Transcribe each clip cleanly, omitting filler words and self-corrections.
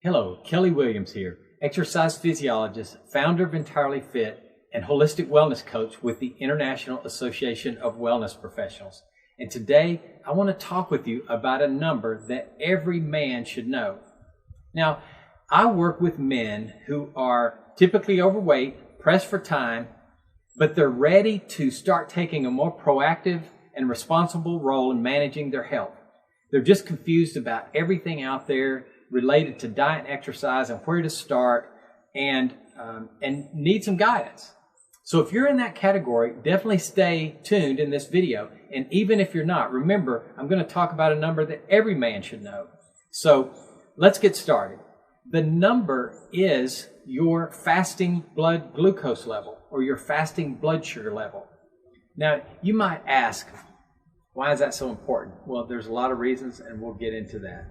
Hello, Kelly Williams here, exercise physiologist, founder of Entirelyfit, and holistic wellness coach with the International Association of Wellness Professionals. And today, I want to talk with you about a number that every man should know. Now, I work with men who are typically overweight, pressed for time, but they're ready to start taking a more proactive and responsible role in managing their health. They're just confused about everything out there related to diet and exercise and where to start, and need some guidance. So if you're in that category, definitely stay tuned in this video. And even if you're not, remember, I'm going to talk about a number that every man should know. So let's get started. The number is your fasting blood glucose level or your fasting blood sugar level. Now, you might ask, why is that so important? Well, there's a lot of reasons, and we'll get into that.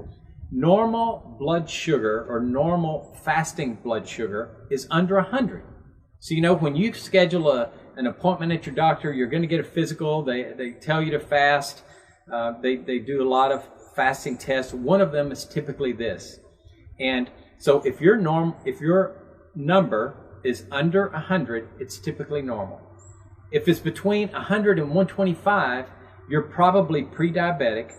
Normal blood sugar or normal fasting blood sugar is under 100. So, when you schedule an appointment at your doctor, you're going to get a physical. They tell you to fast. They do a lot of fasting tests. One of them is typically this. And so if your number is under 100, it's typically normal. If it's between 100 and 125, you're probably pre-diabetic.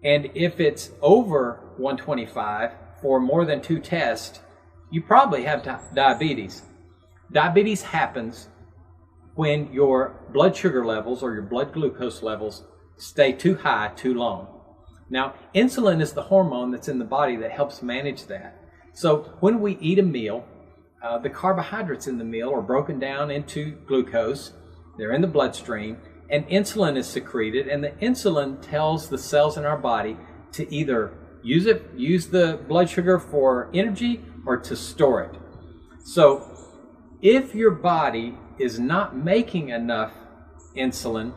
And if it's over 125 for more than 2 tests, you probably have diabetes. Diabetes happens when your blood sugar levels or your blood glucose levels stay too high too long. Now, insulin is the hormone that's in the body that helps manage that. So when we eat a meal, the carbohydrates in the meal are broken down into glucose. They're in the bloodstream, and insulin is secreted, and the insulin tells the cells in our body to either use the blood sugar for energy or to store it. So if your body is not making enough insulin,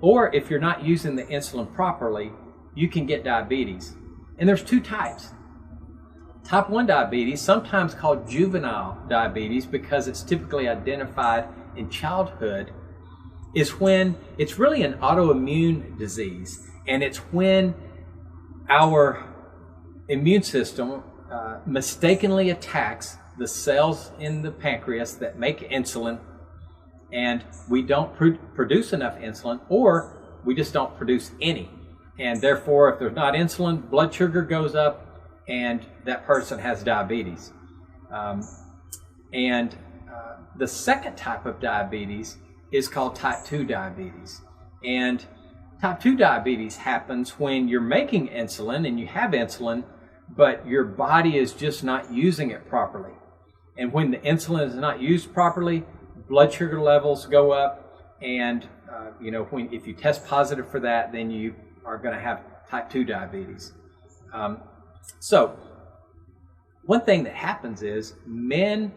or if you're not using the insulin properly, you can get diabetes. And there's 2 types. Type 1 diabetes, sometimes called juvenile diabetes because it's typically identified in childhood, is when it's really an autoimmune disease, and it's when our immune system mistakenly attacks the cells in the pancreas that make insulin, and we don't produce enough insulin, or we just don't produce any. And therefore, if there's not insulin, blood sugar goes up, and that person has diabetes. The second type of diabetes is called type 2 diabetes. And type 2 diabetes happens when you're making insulin and you have insulin, but your body is just not using it properly. And when the insulin is not used properly, blood sugar levels go up, and if you test positive for that, then you are going to have type 2 diabetes. So one thing that happens is men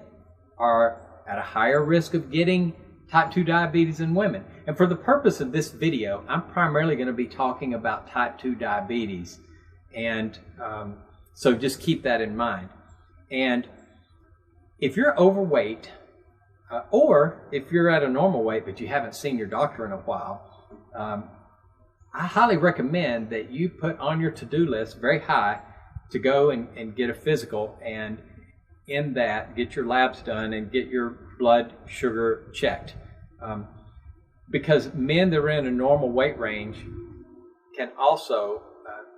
are at a higher risk of getting type 2 diabetes than women. And for the purpose of this video, I'm primarily going to be talking about type 2 diabetes. And so just keep that in mind. And if you're overweight, or if you're at a normal weight but you haven't seen your doctor in a while, I highly recommend that you put on your to-do list very high to go and get a physical, and in that, get your labs done and get your blood sugar checked. Because men that are in a normal weight range can also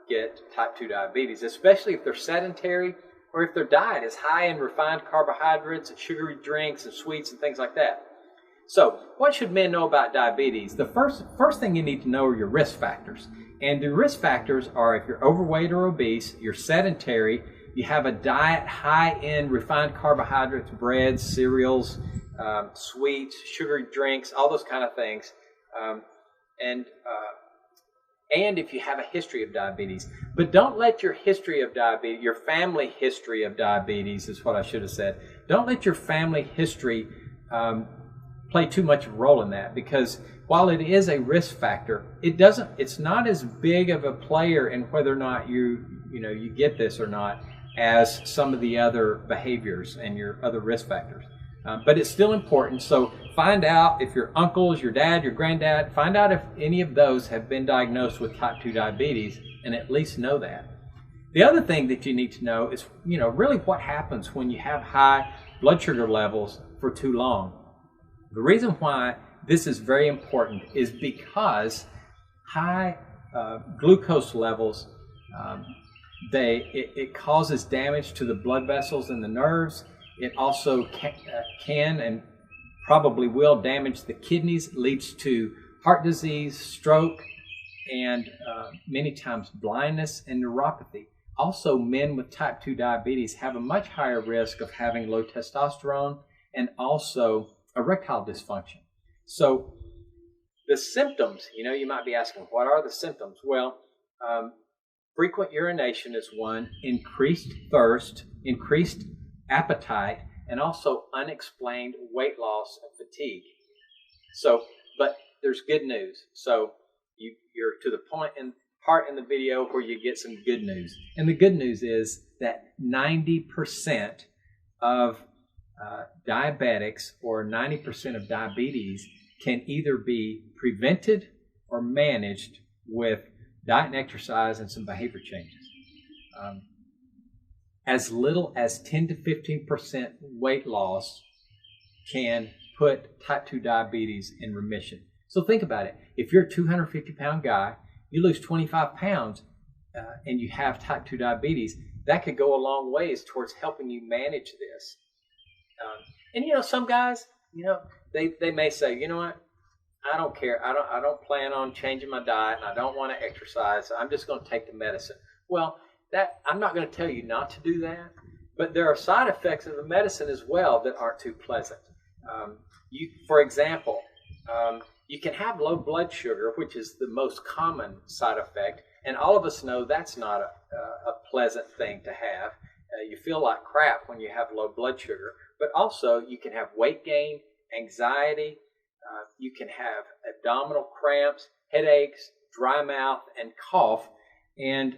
get type 2 diabetes, especially if they're sedentary or if their diet is high in refined carbohydrates and sugary drinks and sweets and things like that. So what should men know about diabetes? The first thing you need to know are your risk factors. And the risk factors are if you're overweight or obese, you're sedentary, you have a diet high in refined carbohydrates, breads, cereals, sweets, sugary drinks, all those kind of things. And if you have a history of diabetes. But don't let your history of diabetes, your family history of diabetes is what I should have said. Don't let your family history play too much of a role in that, because while it is a risk factor, it's not as big of a player in whether or not you get this or not as some of the other behaviors and your other risk factors. But it's still important. So find out if your uncles, your dad, your granddad, find out if any of those have been diagnosed with type 2 diabetes, and at least know that. The other thing that you need to know is, really what happens when you have high blood sugar levels for too long. The reason why this is very important is because high glucose levels, it causes damage to the blood vessels and the nerves. It also can and probably will damage the kidneys, leads to heart disease, stroke, and many times blindness and neuropathy. Also, men with type 2 diabetes have a much higher risk of having low testosterone and also erectile dysfunction. So the symptoms, you might be asking, what are the symptoms? Well, frequent urination is one, increased thirst, increased appetite, and also unexplained weight loss and fatigue. But there's good news. So you're to the part in the video where you get some good news. And the good news is that 90% of diabetics or 90% of diabetes can either be prevented or managed with diet and exercise and some behavior changes. As little as 10 to 15% weight loss can put type 2 diabetes in remission. So think about it. If you're a 250-pound guy, you lose 25 pounds and you have type 2 diabetes, that could go a long ways towards helping you manage this. And some guys, they may say, you know what, I don't care. I don't plan on changing my diet, and I don't want to exercise. So I'm just going to take the medicine. Well, I'm not going to tell you not to do that, but there are side effects of the medicine as well that aren't too pleasant. For example, you can have low blood sugar, which is the most common side effect, and all of us know that's not a pleasant thing to have. You feel like crap when you have low blood sugar, but also you can have weight gain, anxiety, you can have abdominal cramps, headaches, dry mouth, and cough, and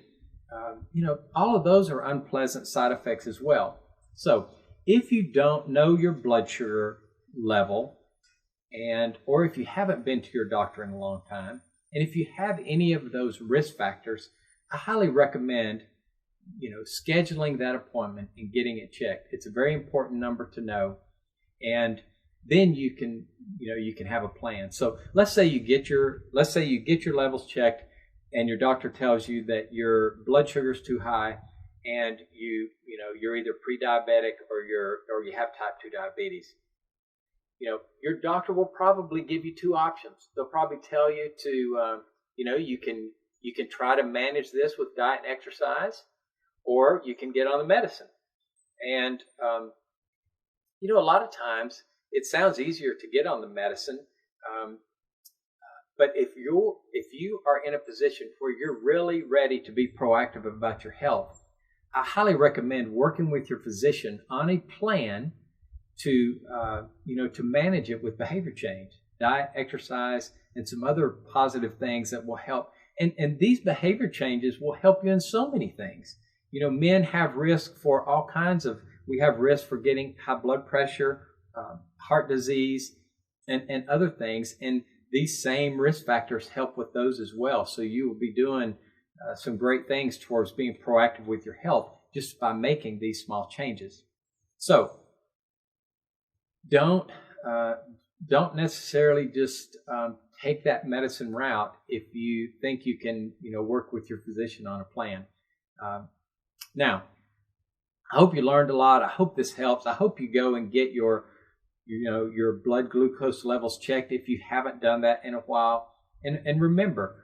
all of those are unpleasant side effects as well. So if you don't know your blood sugar level, or if you haven't been to your doctor in a long time, and if you have any of those risk factors, I highly recommend scheduling that appointment and getting it checked. It's a very important number to know, and then you can have a plan. So let's say you get your levels checked, and your doctor tells you that your blood sugar is too high, and you're either pre-diabetic or you have type 2 diabetes. Your doctor will probably give you two options. They'll probably tell you to you can try to manage this with diet and exercise, or you can get on the medicine. And a lot of times it sounds easier to get on the medicine, but if you are in a position where you're really ready to be proactive about your health, I highly recommend working with your physician on a plan to manage it with behavior change, diet, exercise, and some other positive things that will help. And these behavior changes will help you in so many things. Men have risk for all kinds of. We have risk for getting high blood pressure, heart disease, and other things. And these same risk factors help with those as well. So you will be doing some great things towards being proactive with your health just by making these small changes. So don't necessarily just take that medicine route if you think you can work with your physician on a plan. Now, I hope you learned a lot. I hope this helps. I hope you go and get your blood glucose levels checked if you haven't done that in a while. And remember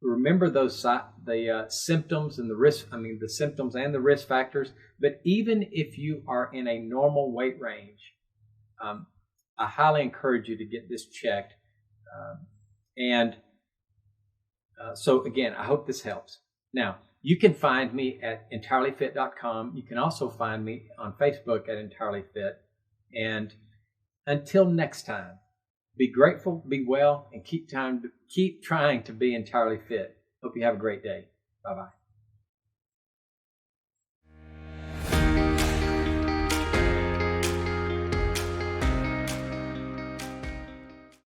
the symptoms and the symptoms and the risk factors. But even if you are in a normal weight range, I highly encourage you to get this checked. So again, I hope this helps. Now, you can find me at Entirelyfit.com. You can also find me on Facebook at Entirelyfit. And until next time, be grateful, be well, and keep trying to be entirely fit. Hope you have a great day. Bye-bye.